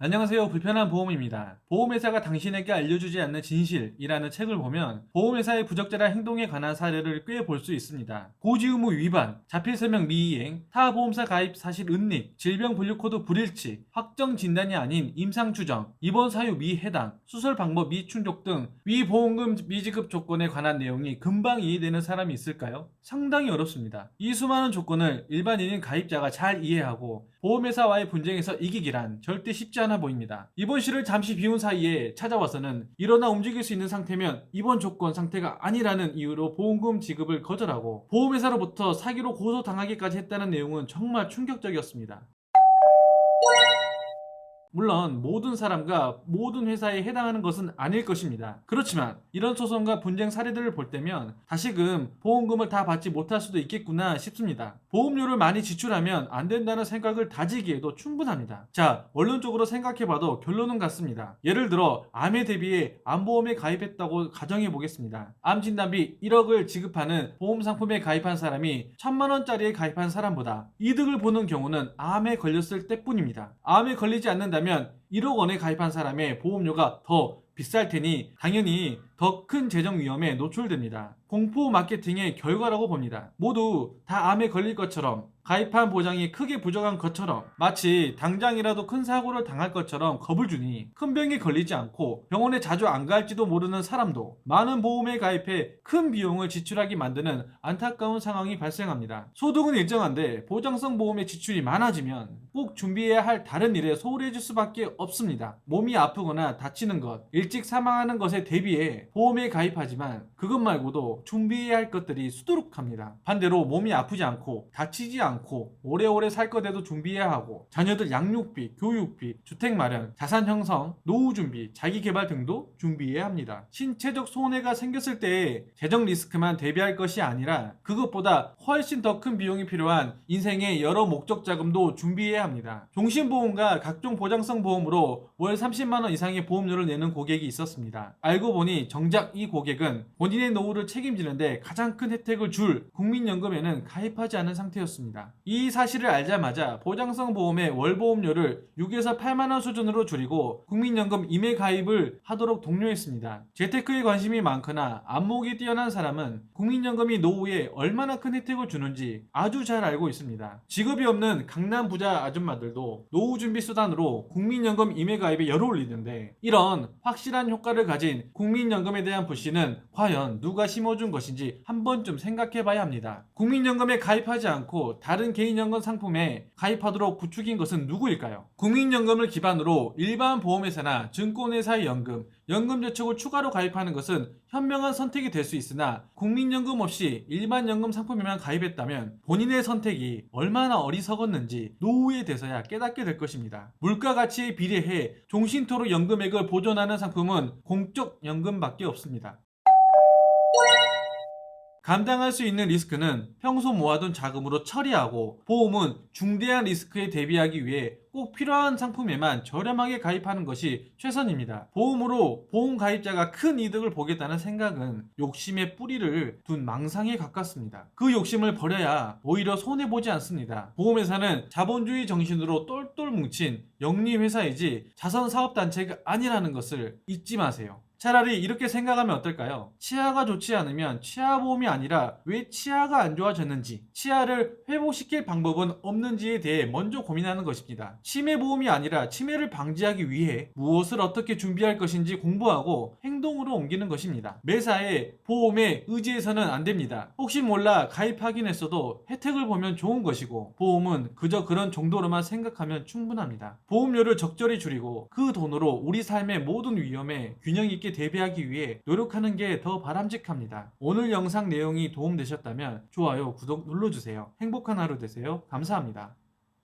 안녕하세요. 불편한 보험입니다. 보험회사가 당신에게 알려주지 않는 진실이라는 책을 보면 보험회사의 부적절한 행동에 관한 사례를 꽤 볼 수 있습니다. 고지 의무 위반, 자필서명 미이행, 타 보험사 가입 사실 은닉, 질병 분류코드 불일치, 확정 진단이 아닌 임상 추정, 입원 사유 미해당, 수술 방법 미충족 등 위보험금 미지급 조건에 관한 내용이 금방 이해되는 사람이 있을까요? 상당히 어렵습니다. 이 수많은 조건을 일반인인 가입자가 잘 이해하고 보험회사와의 분쟁에서 이기기란 절대 쉽지 않아 보입니다. 입원실을 잠시 비운 사이에 찾아와서는 일어나 움직일 수 있는 상태면 입원 조건 상태가 아니라는 이유로 보험금 지급을 거절하고 보험회사로부터 사기로 고소당하기까지 했다는 내용은 정말 충격적이었습니다. 물론 모든 사람과 모든 회사에 해당하는 것은 아닐 것입니다. 그렇지만 이런 소송과 분쟁 사례들을 볼 때면 다시금 보험금을 다 받지 못할 수도 있겠구나 싶습니다. 보험료를 많이 지출하면 안 된다는 생각을 다지기에도 충분합니다. 자, 원론적으로 생각해봐도 결론은 같습니다. 예를 들어 암에 대비해 암보험에 가입했다고 가정해 보겠습니다. 암 진단비 1억을 지급하는 보험 상품에 가입한 사람이 1,000만 원짜리에 가입한 사람보다 이득을 보는 경우는 암에 걸렸을 때뿐입니다. 암에 걸리지 않는다면 1억 원에 가입한 사람의 보험료가 더 비쌀 테니 당연히 더 큰 재정 위험에 노출됩니다. 공포 마케팅의 결과라고 봅니다. 모두 다 암에 걸릴 것처럼 가입한 보장이 크게 부족한 것처럼 마치 당장이라도 큰 사고를 당할 것처럼 겁을 주니 큰 병에 걸리지 않고 병원에 자주 안 갈지도 모르는 사람도 많은 보험에 가입해 큰 비용을 지출하게 만드는 안타까운 상황이 발생합니다. 소득은 일정한데 보장성 보험의 지출이 많아지면 꼭 준비해야 할 다른 일에 소홀해질 수밖에 없습니다. 몸이 아프거나 다치는 것, 일찍 사망하는 것에 대비해 보험에 가입하지만 그것 말고도 준비해야 할 것들이 수두룩합니다. 반대로 몸이 아프지 않고 다치지 않고 오래오래 살 것에도 준비해야 하고 자녀들 양육비, 교육비, 주택 마련, 자산 형성, 노후 준비, 자기 개발 등도 준비해야 합니다. 신체적 손해가 생겼을 때의 재정 리스크만 대비할 것이 아니라 그것보다 훨씬 더 큰 비용이 필요한 인생의 여러 목적 자금도 준비해야 합니다. 종신보험과 각종 보장성 보험으로 월 30만 원 이상의 보험료를 내는 고객이 있었습니다. 알고 보니 정작 이 고객은 본인의 노후를 책임지는데 가장 큰 혜택을 줄 국민연금에는 가입하지 않은 상태였습니다. 이 사실을 알자마자 보장성 보험의 월 보험료를 6에서 8만 원 수준으로 줄이고 국민연금 임의 가입을 하도록 독려했습니다. 재테크에 관심이 많거나 안목이 뛰어난 사람은 국민연금이 노후에 얼마나 큰 혜택을 주는지 아주 잘 알고 있습니다. 직업이 없는 강남 부자 아줌마들도 노후 준비 수단으로 국민연금 임의 가입에 열을 올리는데 이런 확실한 효과를 가진 국민연금에 대한 불신은 과연 누가 심어준 것인지 한 번쯤 생각해 봐야 합니다. 국민연금에 가입하지 않고 다른 개인연금 상품에 가입하도록 부추긴 것은 누구일까요? 국민연금을 기반으로 일반 보험회사나 증권회사의 연금, 연금저축을 추가로 가입하는 것은 현명한 선택이 될 수 있으나 국민연금 없이 일반 연금 상품에만 가입했다면 본인의 선택이 얼마나 어리석었는지 노후에 돼서야 깨닫게 될 것입니다. 물가 가치에 비례해 종신토록 연금액을 보존하는 상품은 공적 연금밖에 없습니다. 감당할 수 있는 리스크는 평소 모아둔 자금으로 처리하고 보험은 중대한 리스크에 대비하기 위해 꼭 필요한 상품에만 저렴하게 가입하는 것이 최선입니다. 보험으로 보험 가입자가 큰 이득을 보겠다는 생각은 욕심의 뿌리를 둔 망상에 가깝습니다. 그 욕심을 버려야 오히려 손해보지 않습니다. 보험회사는 자본주의 정신으로 똘똘 뭉친 영리회사이지 자선사업단체가 아니라는 것을 잊지 마세요. 차라리 이렇게 생각하면 어떨까요? 치아가 좋지 않으면 치아보험이 아니라 왜 치아가 안 좋아졌는지, 치아를 회복시킬 방법은 없는지에 대해 먼저 고민하는 것입니다. 치매보험이 아니라 치매를 방지하기 위해 무엇을 어떻게 준비할 것인지 공부하고 행동으로 옮기는 것입니다. 매사에 보험에 의지해서는 안 됩니다. 혹시 몰라 가입하긴 했어도 혜택을 보면 좋은 것이고 보험은 그저 그런 정도로만 생각하면 충분합니다. 보험료를 적절히 줄이고 그 돈으로 우리 삶의 모든 위험에 균형 있게 대비하기 위해 노력하는 게 더 바람직합니다. 오늘 영상 내용이 도움되셨다면 좋아요, 구독 눌러주세요. 행복한 하루 되세요. 감사합니다.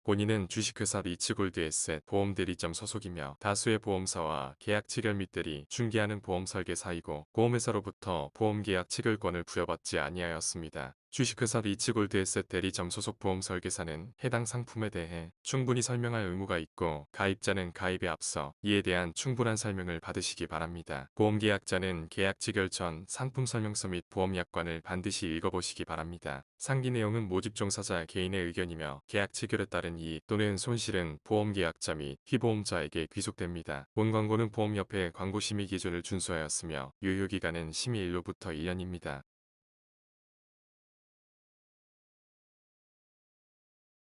본인은 주식회사 리츠골드에셋 보험대리점 소속이며 다수의 보험사와 계약 체결 및 대리, 중개하는 보험 설계사이고 보험회사로부터 보험계약 체결권을 부여받지 아니하였습니다. 주식회사 리치골드 에셋 대리점 소속 보험 설계사는 해당 상품에 대해 충분히 설명할 의무가 있고 가입자는 가입에 앞서 이에 대한 충분한 설명을 받으시기 바랍니다. 보험계약자는 계약 체결 전 상품 설명서 및 보험약관을 반드시 읽어보시기 바랍니다. 상기 내용은 모집 종사자 개인의 의견이며 계약 체결에 따른 이익 또는 손실은 보험계약자 및 피보험자에게 귀속됩니다. 본 광고는 보험협회 광고심의 기준을 준수하였으며 유효기간은 심의일로부터 1년입니다.